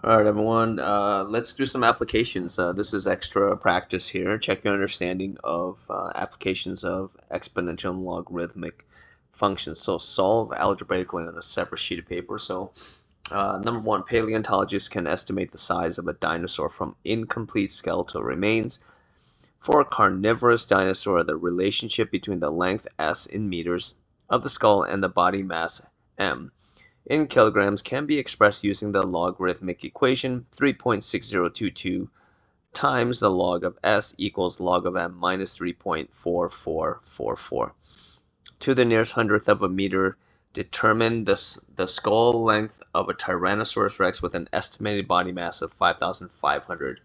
All right, everyone. Let's do some applications. This is extra practice here. Check your understanding of applications of exponential and logarithmic functions. So solve algebraically on a separate sheet of paper. So number one, paleontologists can estimate the size of a dinosaur from incomplete skeletal remains. For a carnivorous dinosaur, the relationship between the length s in meters of the skull and the body mass m in kilograms can be expressed using the logarithmic equation 3.6022 times the log of s equals log of m minus 3.4444. To the nearest hundredth of a meter, determine the skull length of a Tyrannosaurus rex with an estimated body mass of 5,500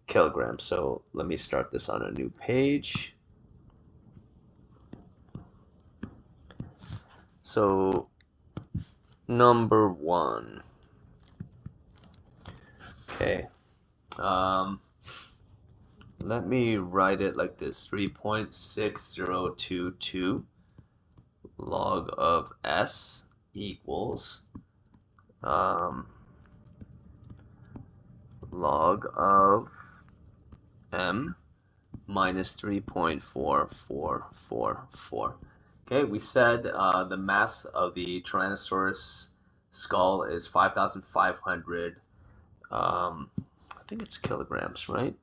kilograms. So let me start this on a new page. So number one. Okay. Let me write it like this: 3.6022 log of s equals log of m minus 3.4444. Okay, we said the mass of the Tyrannosaurus skull is 5,500. I think it's kilograms, right?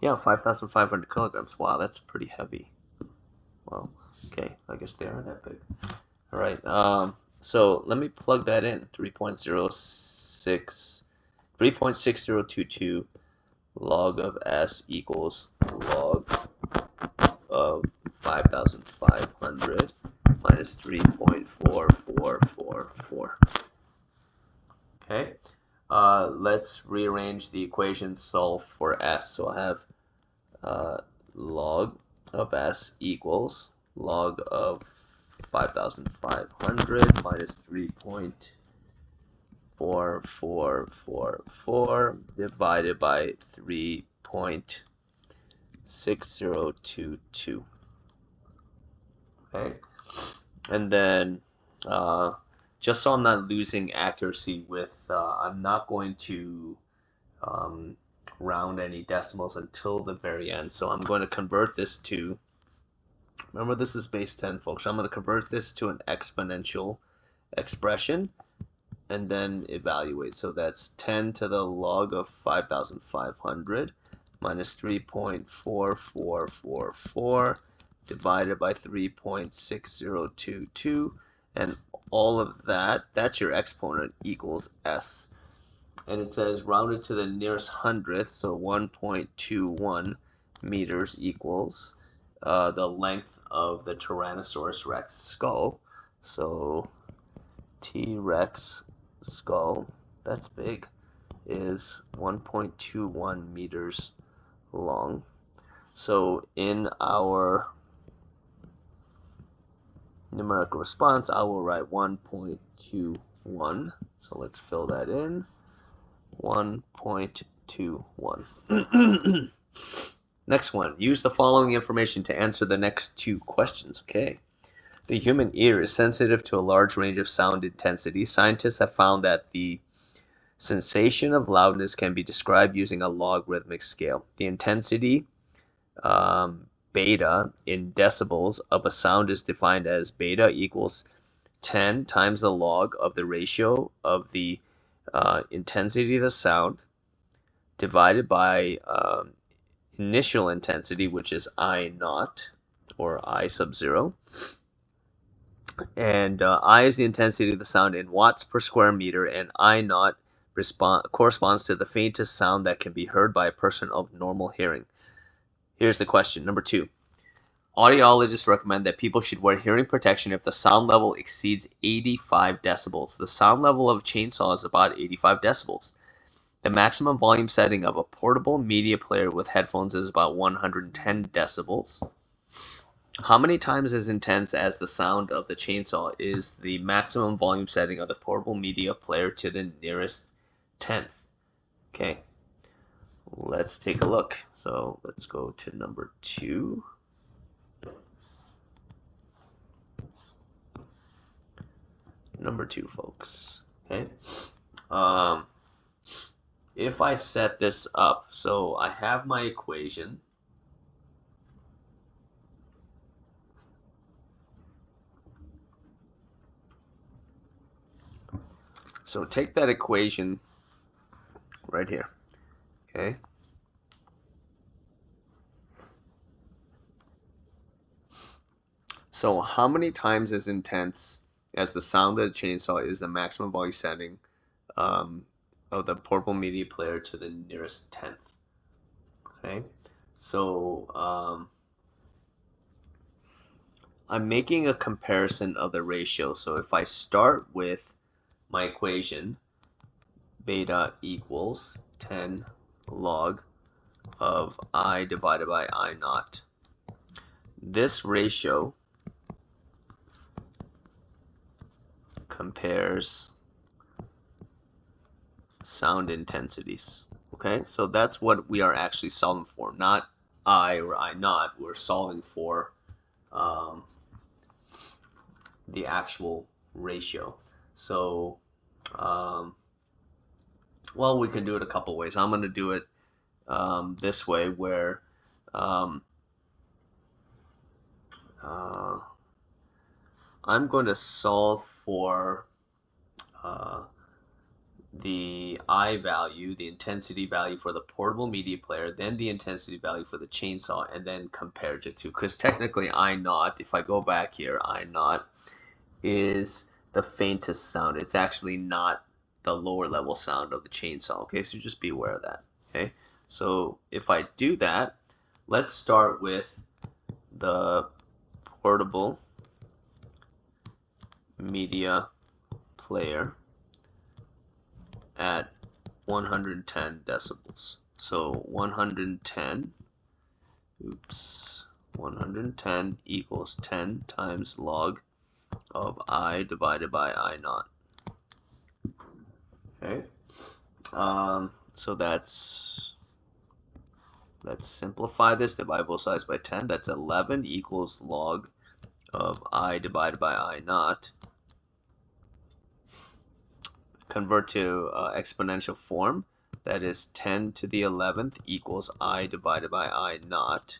Yeah, 5,500 kilograms. Wow, that's pretty heavy. Well, okay, I guess they aren't that big. All right, so let me plug that in. 3.6022 log of s equals log of 5,500 minus 3.4444. Okay, let's rearrange the equation, solve for s. So I have log of s equals log of 5,500 minus 3.4444 divided by 3.6022. Okay, and then just so I'm not losing accuracy with, I'm not going to um, round any decimals until the very end. So I'm going to convert this to, remember this is base 10, folks. I'm going to convert this to an exponential expression and then evaluate. So that's 10 to the log of 5,500 minus 3.4444 divided by 3.6022, and all of that, that's your exponent, equals s. And it says rounded to the nearest hundredth, so 1.21 meters equals the length of the Tyrannosaurus rex skull. So T-Rex skull, that's big, is 1.21 meters long. So in our numerical response, I will write 1.21. So let's fill that in. 1.21. Next one. Use the following information to answer the next two questions. Okay. The human ear is sensitive to a large range of sound intensity. Scientists have found that the sensation of loudness can be described using a logarithmic scale. The intensity beta in decibels of a sound is defined as beta equals 10 times the log of the ratio of the intensity of the sound divided by initial intensity, which is I naught, or I sub 0. And I is the intensity of the sound in watts per square meter, and I naught corresponds to the faintest sound that can be heard by a person of normal hearing. Here's the question. Number 2. Audiologists recommend that people should wear hearing protection if the sound level exceeds 85 decibels. The sound level of a chainsaw is about 85 decibels. The maximum volume setting of a portable media player with headphones is about 110 decibels. How many times as intense as the sound of the chainsaw is the maximum volume setting of the portable media player to the nearest tenth? Okay, let's take a look. So let's go to number 2. Number 2, folks. Okay. if I set this up, so I have my equation. So take that equation right here, okay? So how many times as intense as the sound of the chainsaw is the maximum volume setting um, of the portable media player to the nearest tenth, okay? So I'm making a comparison of the ratio. So if I start with my equation, beta equals 10 log of I divided by I naught. This ratio compares sound intensities. Okay, so that's what we are actually solving for, not I or I naught. We're solving for um, the actual ratio. So, well, we can do it a couple ways. I'm going to do it this way, where um, uh, I'm going to solve for uh, the I value, the intensity value for the portable media player, then the intensity value for the chainsaw, and then compare the two. Because technically I naught, if I go back here, I naught is the faintest sound. It's actually not the lower level sound of the chainsaw. Okay, so just be aware of that. Okay, so if I do that, let's start with the portable media player at 110 decibels. So 110, 110 equals 10 times log of I divided by I naught. Okay, so let's simplify this. Divide both sides by 10. That's 11 equals log of I divided by I naught. Convert to exponential form. That is 10 to the 11th equals I divided by I naught.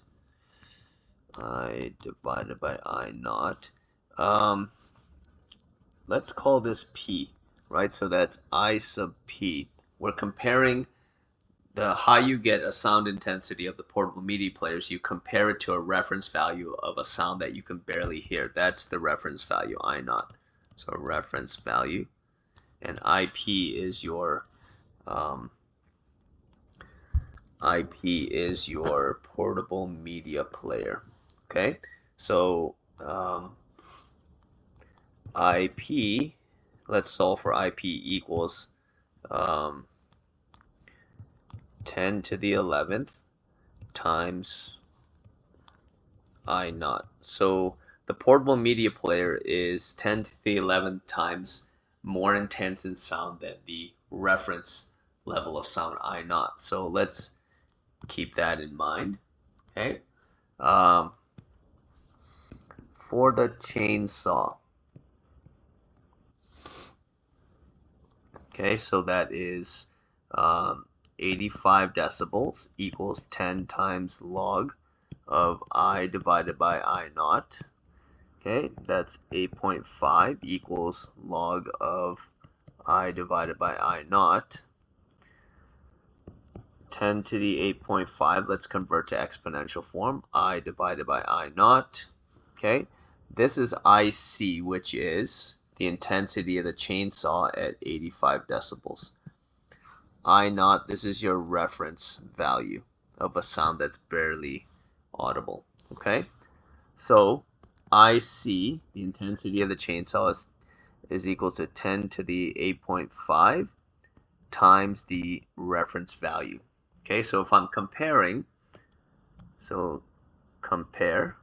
I divided by I naught. Let's call this P, right? So that's I sub P. We're comparing the how you get a sound intensity of the portable media players. You compare it to a reference value of a sound that you can barely hear. That's the reference value, I naught. So reference value, and IP is your portable media player. Okay, so IP, let's solve for IP equals 10 to the 11th times I naught. So the portable media player is 10 to the 11th times more intense in sound than the reference level of sound I naught. So let's keep that in mind. Okay. Um, for the chainsaw. Okay, so that is 85 decibels equals 10 times log of I divided by I naught. Okay, that's 8.5 equals log of I divided by I naught. 10 to the 8.5, let's convert to exponential form. I divided by I naught. Okay, this is IC, which is the intensity of the chainsaw at 85 decibels. I naught, this is your reference value of a sound that's barely audible. Okay, so IC, the intensity of the chainsaw, is equal to 10 to the 8.5 times the reference value. Okay, so if I'm comparing, so compare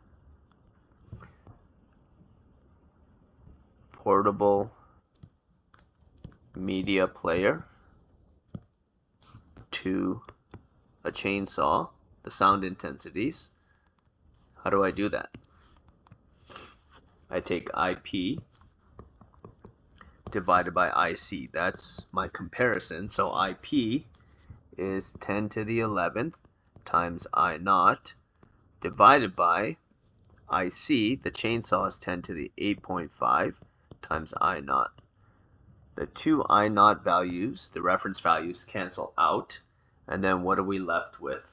portable media player to a chainsaw, the sound intensities. How do I do that? I take IP divided by IC. That's my comparison. So IP is 10 to the 11th times I naught divided by IC, the chainsaw, is 10 to the 8.5 times I naught. The two I naught values, the reference values, cancel out. And then what are we left with?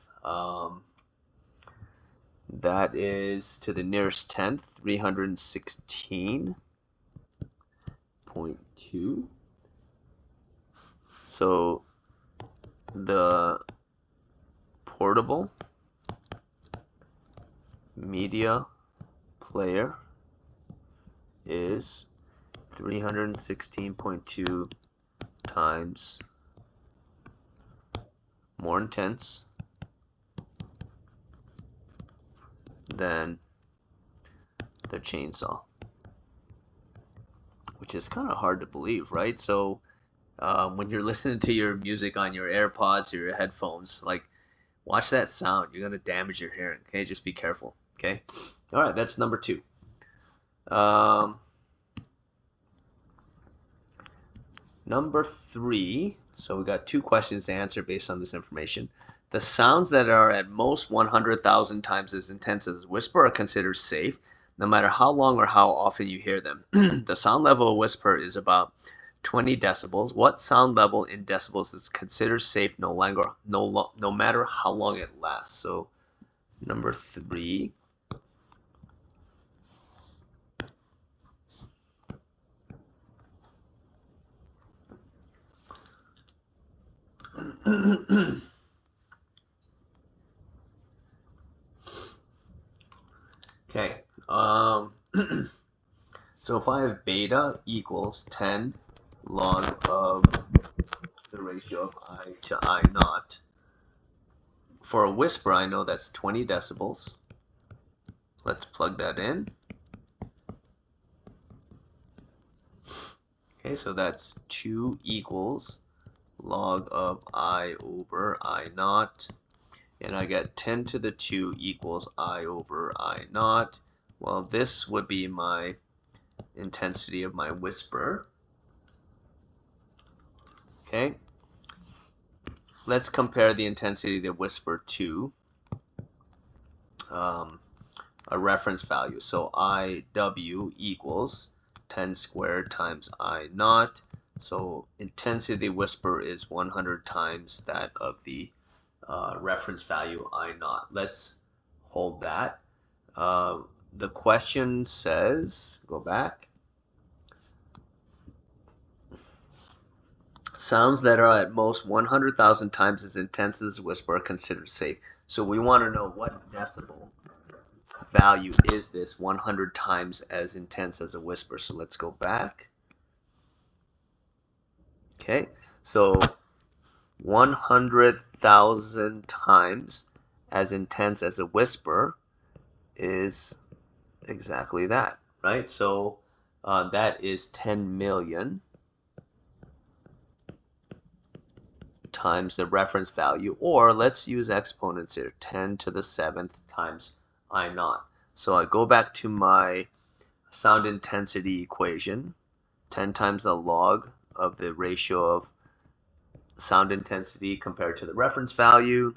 That is to the nearest tenth, 316.2. So the portable media player is 316.2 times more intense than the chainsaw, which is kind of hard to believe, right? So when you're listening to your music on your AirPods or your headphones, like, watch that sound. You're gonna damage your hearing. Okay, just be careful. Okay. All right, that's number 2. Number 3. So we got 2 questions to answer based on this information. The sounds that are at most 100,000 times as intense as a whisper are considered safe, no matter how long or how often you hear them. The sound level of a whisper is about 20 decibels. What sound level in decibels is considered safe no matter how long it lasts? So number 3. Okay. So if I have beta equals 10 log of the ratio of I to I naught, for a whisper I know that's 20 decibels. Let's plug that in. Okay, so that's 2 equals log of I over I naught. And I get 10 to the 2 equals I over I naught. Well, this would be my intensity of my whisper. Okay. Let's compare the intensity of the whisper to a reference value. So IW equals 10 squared times I naught. So intensity of the whisper is 100 times that of the reference value I naught. Let's hold that. The question says, go back, sounds that are at most 100,000 times as intense as a whisper are considered safe. So we want to know what decibel value is this 100 times as intense as a whisper. So let's go back. Okay, so 100,000 times as intense as a whisper is exactly that, right? So that is 10 million times the reference value, or let's use exponents here, 10 to the 7th times I naught. So I go back to my sound intensity equation, 10 times the log of the ratio of sound intensity compared to the reference value.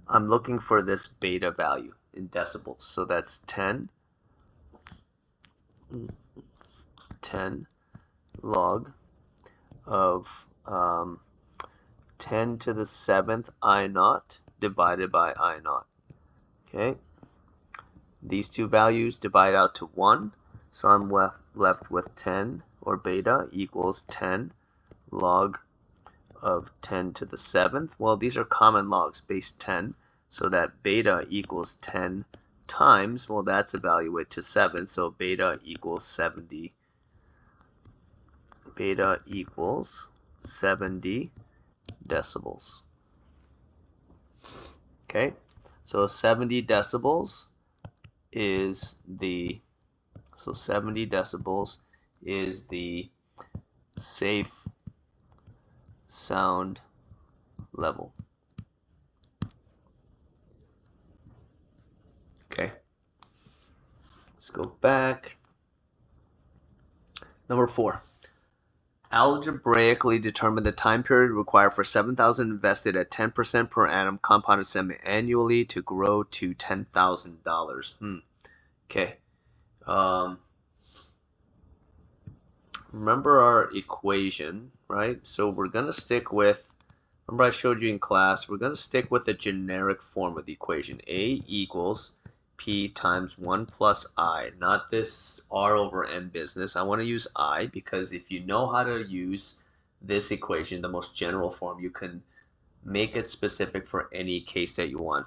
I'm looking for this beta value in decibels. So that's 10 log of 10 to the 7th I naught divided by I naught. Okay. These two values divide out to 1. So I'm left with 10, or beta, equals 10 log of 10 to the 7th. Well, these are common logs, base 10. So that beta equals 10 times, well, that's evaluated to 7. So beta equals 70. Beta equals 70 decibels. Okay, so 70 decibels is the safe sound level. Okay, let's go back. Number 4. Algebraically determine the time period required for 7,000 invested at 10% per annum compounded semi-annually to grow to $10,000. Okay. Remember our equation, right? So we're going to stick with, remember I showed you in class, we're going to stick with the generic form of the equation. A equals P times 1 plus I, not this R over N business. I want to use I because if you know how to use this equation, the most general form, you can make it specific for any case that you want.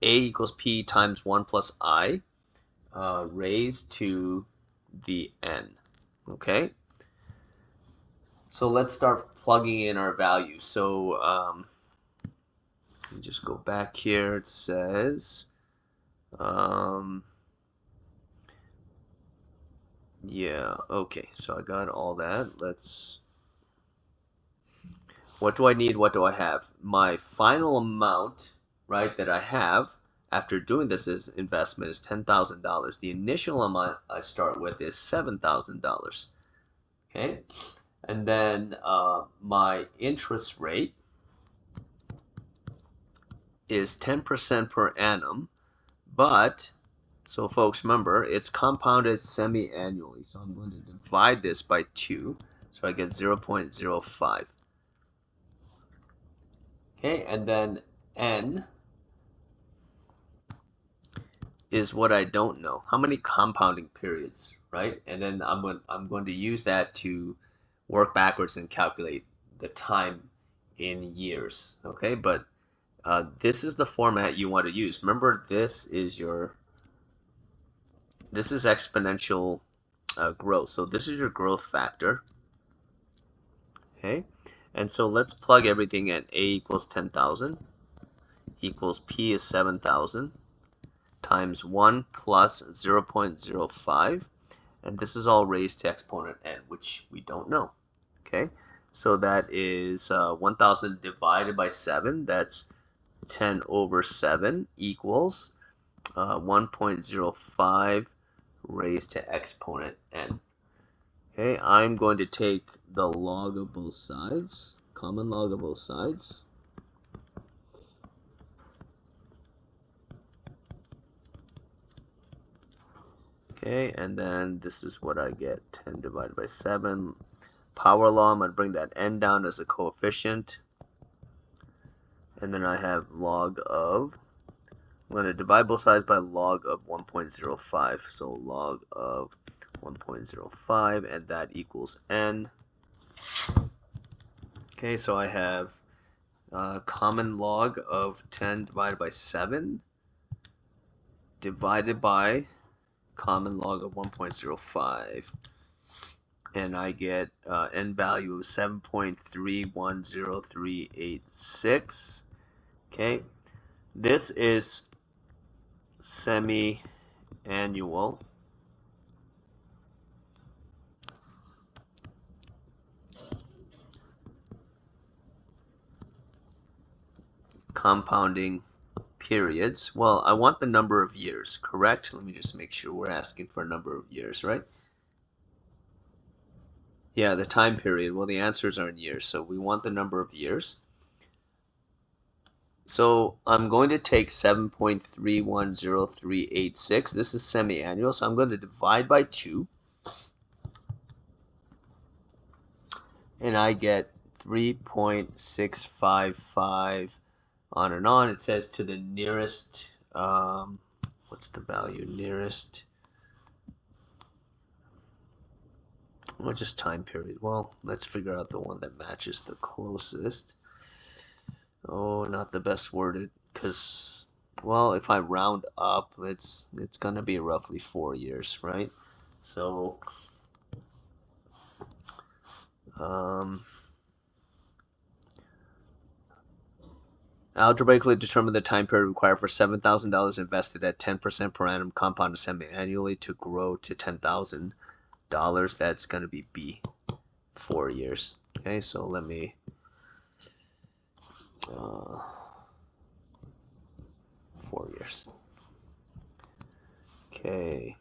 A equals P times 1 plus I raised to the N. Okay? So let's start plugging in our values. So let me just go back here. It says, yeah, okay. So I got all that. What do I need? What do I have? My final amount, right, that I have after doing this investment is $10,000. The initial amount I start with is $7,000. Okay. And then my interest rate is 10% per annum, but so folks, remember, it's compounded semi-annually. So I'm going to divide this by 2, so I get 0.05. Okay, and then n is what I don't know. How many compounding periods, right? And then I'm going to use that to work backwards and calculate the time in years. Okay, but this is the format you want to use. Remember, this is exponential growth. So this is your growth factor. Okay, and so let's plug everything in. A equals 10,000 equals P is 7,000 times 1 plus 0.05, and this is all raised to exponent n, which we don't know. Okay, so that is 1,000 divided by 7. That's 10 over 7 equals 1.05 raised to exponent n. Okay, I'm going to take the log of both sides, common log of both sides. Okay, and then this is what I get, 10 divided by 7. Power law, I'm going to bring that n down as a coefficient. And then I have log of, I'm going to divide both sides by log of 1.05. So log of 1.05, and that equals n. Okay, so I have common log of 10 divided by 7 divided by common log of 1.05, and I get n value of 7.310386. Okay, this is semi-annual compounding periods. Well, I want the number of years, correct? Let me just make sure we're asking for a number of years, right? Yeah, the time period. Well, the answers are in years, so we want the number of years. So I'm going to take 7.310386. This is semi-annual, so I'm going to divide by 2. And I get 3.655 on and on. It says to the nearest, what's the value? Nearest, well, just time period. Well, let's figure out the one that matches the closest. Oh, not the best worded, because, well, if I round up, it's going to be roughly 4 years, right? So, algebraically determine the time period required for $7,000 invested at 10% per annum compounded semi-annually to grow to $10,000. That's going to be B, 4 years. Okay, so let me 4 years. Okay.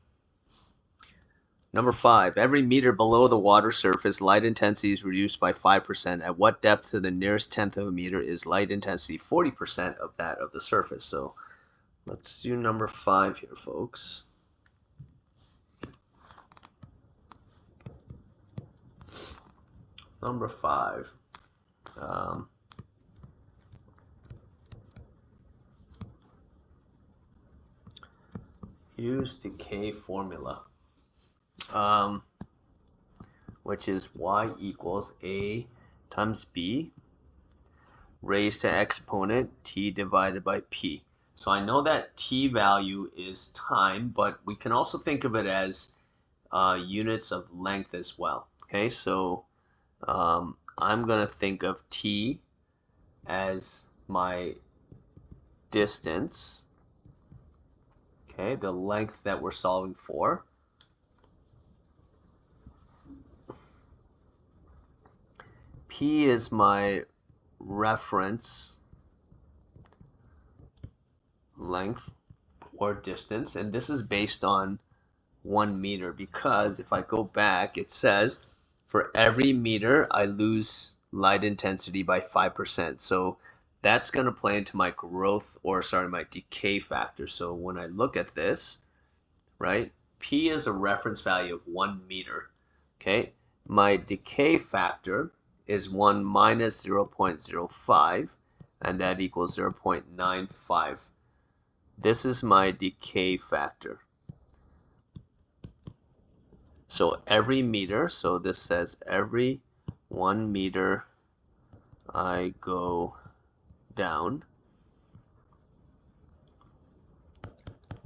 Number 5, every meter below the water surface, light intensity is reduced by 5%. At what depth to the nearest tenth of a meter is light intensity 40% of that of the surface? So let's do number 5 here, folks. Number 5. Use decay formula, which is y equals a times b raised to exponent t divided by p. So I know that t value is time, but we can also think of it as units of length as well. Okay, so I'm going to think of t as my distance, okay, the length that we're solving for. P is my reference length or distance, and this is based on 1 meter, because if I go back, it says for every meter I lose light intensity by 5%. So that's going to play into my growth, or sorry, my decay factor. So when I look at this, right, P is a reference value of 1 meter. Okay, my decay factor is 1 minus 0.05, and that equals 0.95. This is my decay factor. So every meter, so this says every 1 meter I go down,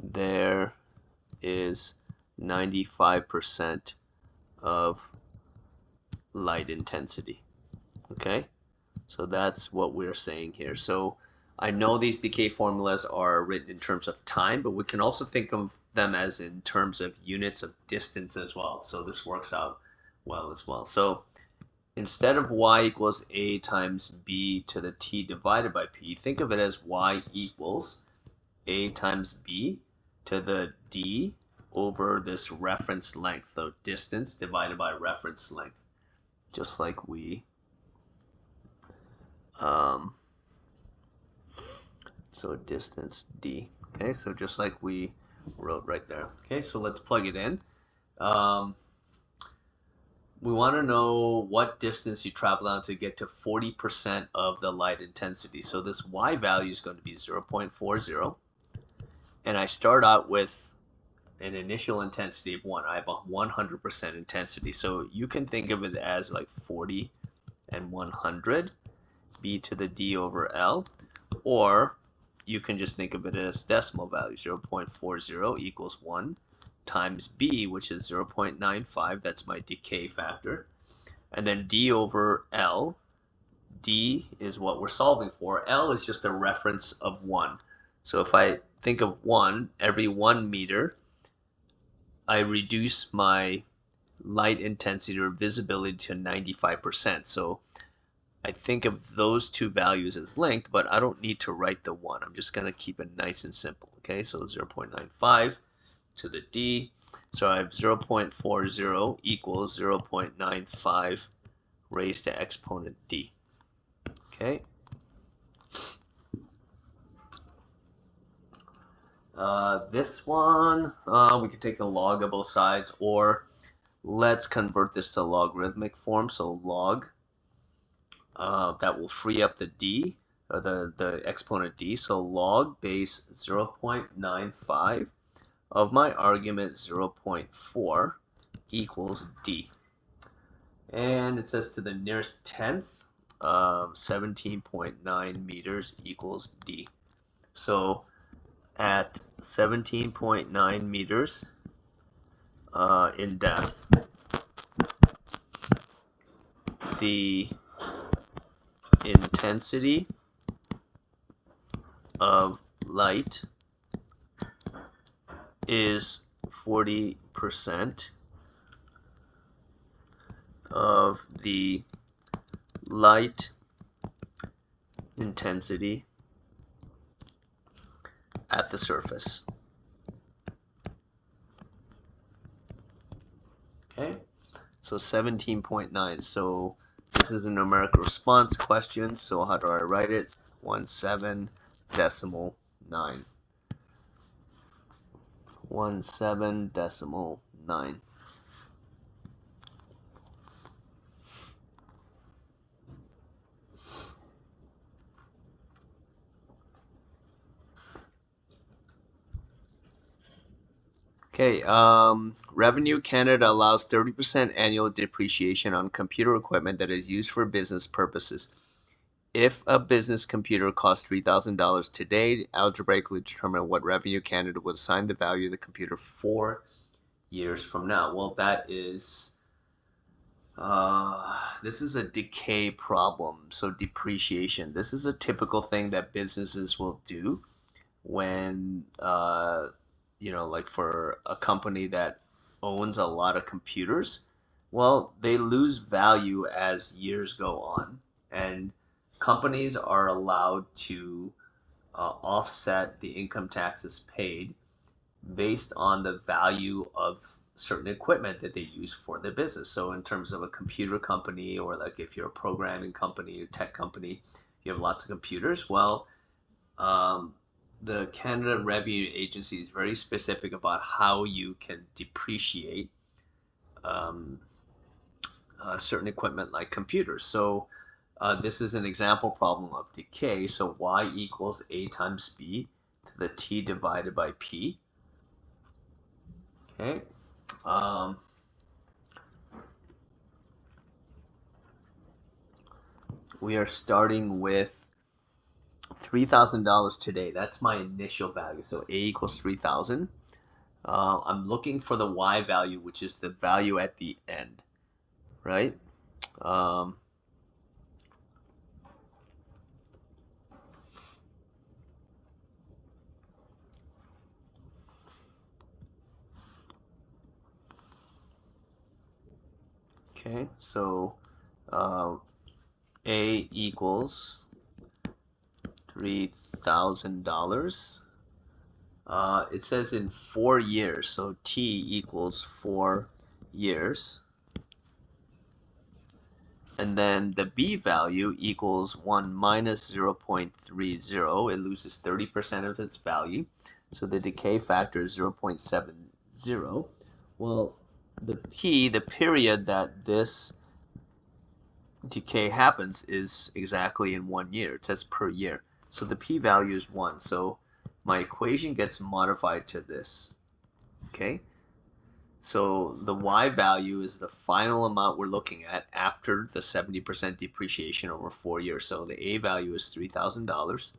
there is 95% of light intensity. Okay, so that's what we're saying here. So I know these decay formulas are written in terms of time, but we can also think of them as in terms of units of distance as well. So this works out well as well. So instead of y equals a times b to the t divided by p, think of it as y equals a times b to the d over this reference length, so distance divided by reference length, just like we so distance d. Okay, so just like we wrote right there. Okay, so let's plug it in. We want to know what distance you travel down to get to 40% of the light intensity. So this y value is going to be 0.40. And I start out with an initial intensity of 1. I have a 100% intensity. So you can think of it as like 40 and 100, b to the d over L. Or you can just think of it as decimal value. 0.40 equals 1 times b, which is 0.95. That's my decay factor. And then d over L. D is what we're solving for. L is just a reference of 1. So if I think of 1, every 1 meter, I reduce my light intensity or visibility to 95%. So I think of those two values as linked, but I don't need to write the 1. I'm just going to keep it nice and simple. Okay, so 0.95 to the d. So I have 0.40 equals 0.95 raised to exponent d. Okay. This one, we could take the log of both sides, or let's convert this to logarithmic form. So log, that will free up the d, or the exponent d. So log base 0.95 of my argument 0.4 equals d. And it says to the nearest tenth, 17.9 meters equals d. So at 17.9 meters in depth, the intensity of light is 40% of the light intensity at the surface. So 17.9. So this is a numerical response question. So how do I write it? 17.9. 17.9. Okay, Revenue Canada allows 30% annual depreciation on computer equipment that is used for business purposes. If a business computer costs $3,000 today, algebraically determine what Revenue Canada would assign the value of the computer 4 years from now. Well, this is a decay problem, so depreciation. This is a typical thing that businesses will do when like for a company that owns a lot of computers, well, they lose value as years go on, and companies are allowed to offset the income taxes paid based on the value of certain equipment that they use for their business. So in terms of a computer company, or like if you're a programming company or tech company, you have lots of computers. Well, um, the Canada Revenue Agency is very specific about how you can depreciate um, certain equipment like computers. So this is an example problem of decay. So y equals a times b to the t divided by p. Okay. Um, we are starting with $3,000 today. That's my initial value. So a equals 3,000. I'm looking for the y value, which is the value at the end, right? Um, okay, so uh, a equals $3,000. It says in 4 years, so t equals 4 years. And then the b value equals 1 minus 0.30. It loses 30% of its value. So the decay factor is 0.70. Well, the period that this decay happens, is exactly in 1 year. It says per year. So the p value is 1. So my equation gets modified to this. Okay? So the y value is the final amount we're looking at after the 70% depreciation over 4 years. So the a value is $3,000.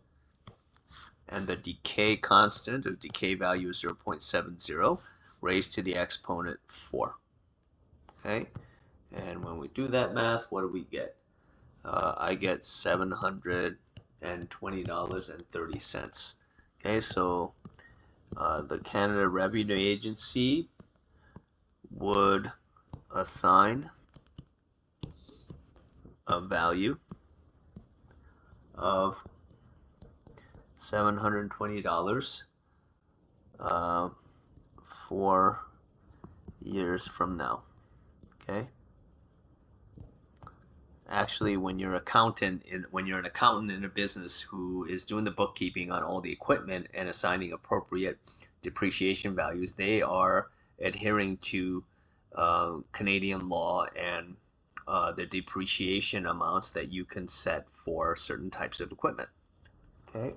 And the decay constant, or decay value, is 0.70 raised to the exponent 4. Okay? And when we do that math, what do we get? I get $720.30. Okay, so the Canada Revenue Agency would assign a value of $720 uh, 4 years from now. Okay. Actually, when you're an accountant in a business who is doing the bookkeeping on all the equipment and assigning appropriate depreciation values, they are adhering to Canadian law and the depreciation amounts that you can set for certain types of equipment. Okay.